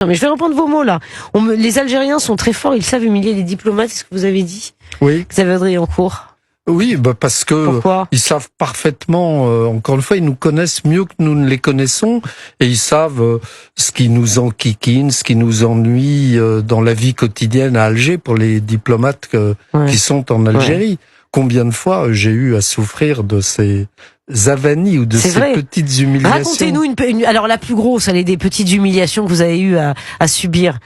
Non, mais je vais reprendre vos mots là. Les Algériens sont très forts, ils savent humilier les diplomates, c'est ce que vous avez dit. Oui. Xavier Driancourt. Oui, parce que Pourquoi ils savent parfaitement, encore une fois, ils nous connaissent mieux que nous ne les connaissons, et ils savent ce qui nous enquiquine, ce qui nous ennuie dans la vie quotidienne à Alger pour les diplomates qui sont en Algérie. Ouais. Combien de fois j'ai eu à souffrir de ces avanies ou de ces petites humiliations. Racontez-nous alors la plus grosse, elle est des petites humiliations que vous avez eu à subir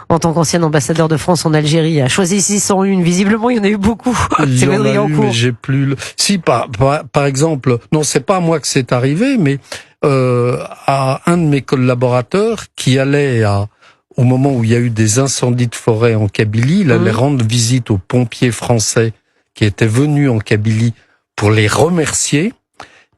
en tant qu'ancien ambassadeur de France en Algérie. À choisir 601, visiblement il y en a eu beaucoup. Il y en a eu, mais j'ai plus Si, par exemple, non, c'est pas à moi que c'est arrivé, mais à un de mes collaborateurs qui allait au moment où il y a eu des incendies de forêt en Kabylie, il allait rendre visite aux pompiers français qui étaient venus en Kabylie pour les remercier.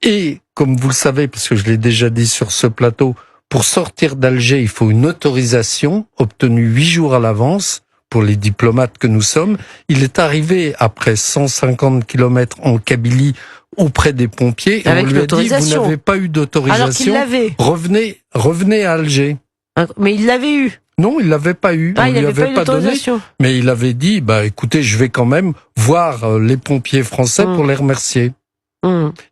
Et, comme vous le savez, parce que je l'ai déjà dit sur ce plateau, pour sortir d'Alger, il faut une autorisation obtenue 8 jours à l'avance pour les diplomates que nous sommes. Il est arrivé après 150 kilomètres en Kabylie auprès des pompiers et on lui a dit, vous n'avez pas eu d'autorisation, alors qu'il l'avait. Revenez à Alger. Mais il l'avait eu. Non, il l'avait pas eu. On lui avait pas donné. Mais il avait dit, écoutez, je vais quand même voir les pompiers français pour les remercier.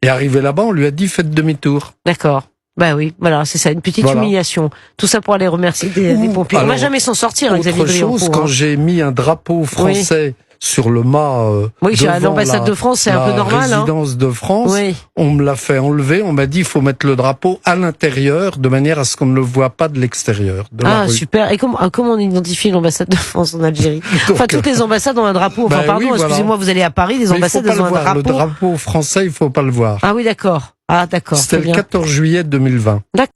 Et arrivé là-bas, on lui a dit, faites demi-tour. D'accord. Bah oui, voilà, c'est ça, une petite humiliation. Tout ça pour aller remercier des pompiers. On va jamais s'en sortir, Xavier Driancourt. Autre chose, quand j'ai mis un drapeau français sur le mât à l'ambassade de France, c'est un peu normal. La résidence de France, on me l'a fait enlever, on m'a dit il faut mettre le drapeau à l'intérieur, de manière à ce qu'on ne le voit pas de l'extérieur. Super. Et comment on identifie l'ambassade de France en Algérie? Enfin, toutes les ambassades ont un drapeau. Enfin, excusez-moi, vous allez à Paris, les ambassades ont un drapeau. Le drapeau français, il faut pas le voir. Ah oui, d'accord. Ah d'accord. C'était le 14 juillet 2020. D'accord.